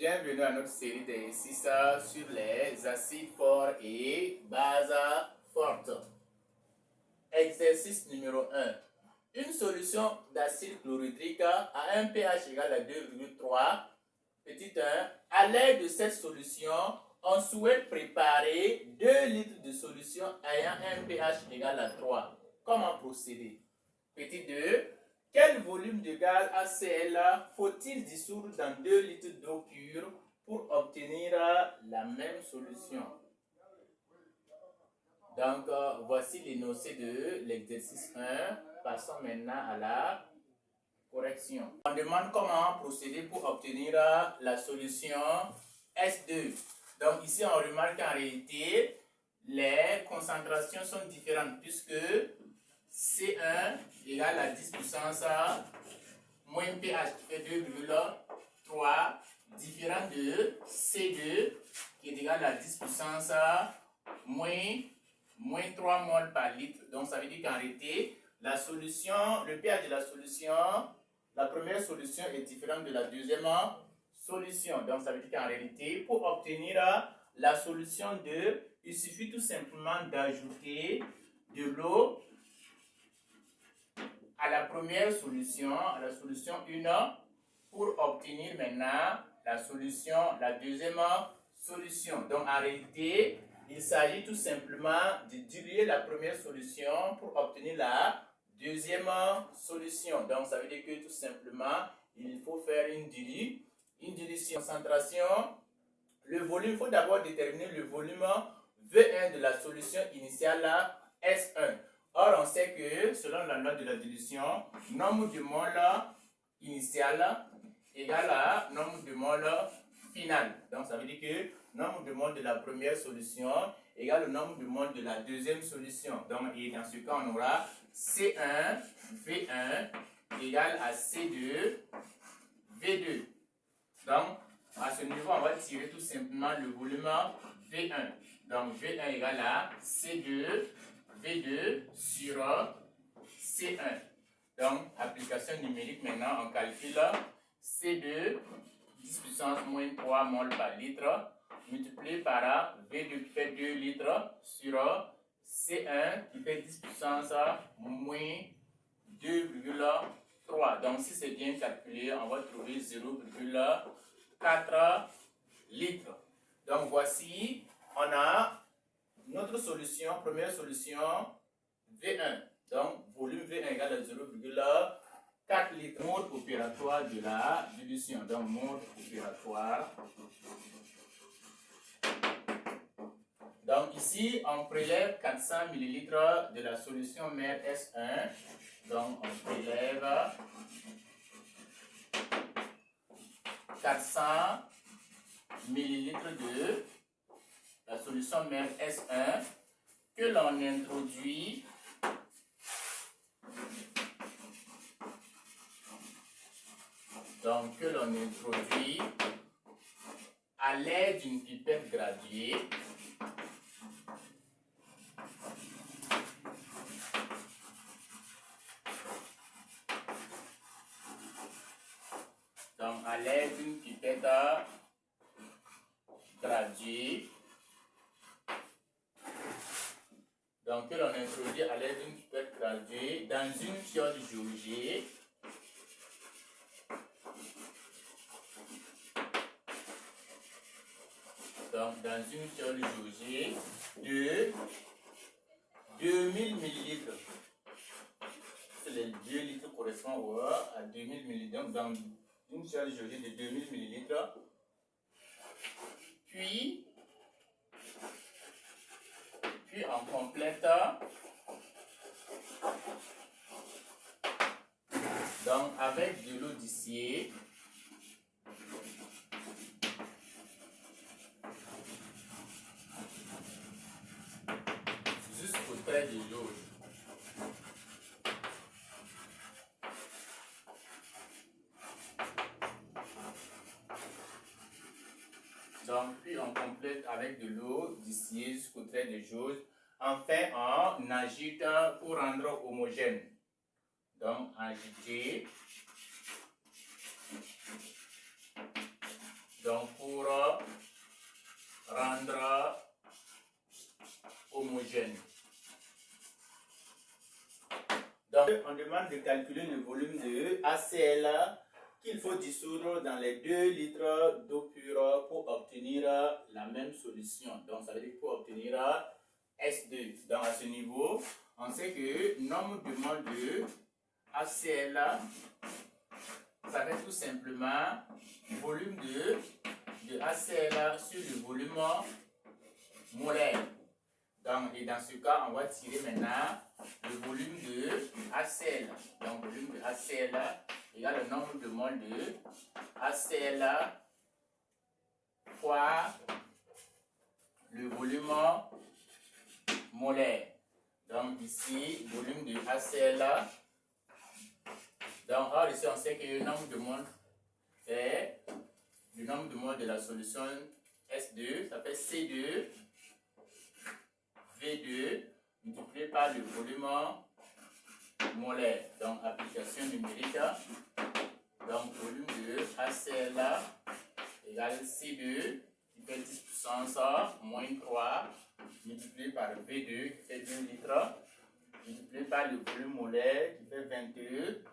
Bienvenue à notre série d'exercices sur les acides forts et bases fortes. Exercice numéro 1. Une solution d'acide chlorhydrique a un pH égal à 2,3. Petit 1. À l'aide de cette solution, on souhaite préparer 2 litres de solution ayant un pH égal à 3. Comment procéder? Petit 2. Quel volume de gaz HCl faut-il dissoudre dans 2 litres d'eau pure pour obtenir la même solution? Donc, voici l'énoncé de l'exercice 1. Passons maintenant à la correction. On demande comment procéder pour obtenir la solution S2. Donc, ici, on remarque qu'en réalité, les concentrations sont différentes puisque C1 égale à 10 puissance moins pH qui fait 2,3 différent de C2 qui est égal à 10 puissance moins 3 mol par litre. Donc ça veut dire qu'en réalité, la solution, le pH de la solution, la première solution est différente de la deuxième solution. Donc ça veut dire qu'en réalité, pour obtenir la solution 2, il suffit tout simplement d'ajouter de l'eau à la première solution, à la solution 1, pour obtenir maintenant la solution, la deuxième solution. Donc en réalité, il s'agit tout simplement de diluer la première solution pour obtenir la deuxième solution. Donc ça veut dire que tout simplement, il faut faire une dilution. Concentration, le volume, il faut d'abord déterminer le volume V1 de la solution initiale S1. Or, on sait que, selon la loi de la dilution, nombre de moles initial égale à nombre de moles final. Donc, ça veut dire que nombre de moles de la première solution égale au nombre de moles de la deuxième solution. Donc, et dans ce cas, on aura C1, V1 égale à C2, V2. Donc, à ce niveau, on va tirer tout simplement le volume V1. Donc, V1 égale à C2, V2 sur C1. Donc, application numérique, maintenant, on calcule C2, 10 puissance moins 3 mol par litre, multiplié par V2 qui fait 2 litres sur C1 qui fait 10 puissance moins 2,3. Donc, si c'est bien calculé, on va trouver 0,4 litres. Donc, voici, on a notre solution, première solution, V1. Donc, volume V1 égale à 0,4 litres. Mode opératoire de la dilution. Donc, mode opératoire. Donc, ici, on prélève 400 ml de la solution mère S1. Donc, on prélève 400 ml de la solution mère S1 que l'on introduit à l'aide d'une pipette graduée dans une fiole jaugée de 2000 ml. Les 2 litres correspondent à 2000 ml. Donc, dans une fiole jaugée de 2000 ml. Puis on complète donc avec de l'eau distillée jusqu'au trait de jauge. Donc, puis on complète avec de l'eau distillée jusqu'au trait de jauge. Enfin, on agite pour rendre homogène. Donc, agiter Donc, pour rendre homogène. Donc, on demande de calculer le volume de HCl qu'il faut dissoudre dans les 2 litres d'eau pure pour obtenir la même solution. Donc, ça veut dire pour obtenir S2. Donc, à ce niveau, on sait que nombre de moles de HCl, ça fait tout simplement volume de HCl sur le volume molaire. Donc, et dans ce cas, on va tirer maintenant le volume de HCl. Donc, volume de HCl égale le nombre de moles de HCl fois le volume molaire. Donc, ici, volume de HCl. Donc, or, ici, on sait que le nombre de moles est le nombre de moles de la solution S2, ça fait C2 V2 multiplié par le volume molaire. Donc, application numérique. Donc, volume de HCl égale C2 qui fait 10 puissance moins 3 multiplié par V2 qui fait 2 litres multiplié par le volume molaire qui fait 22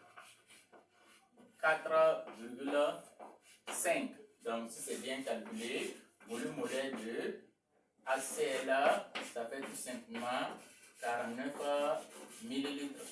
4,5. Donc, si c'est bien calculé, volume molaire de HCl, ça fait tout simplement 49 millilitres.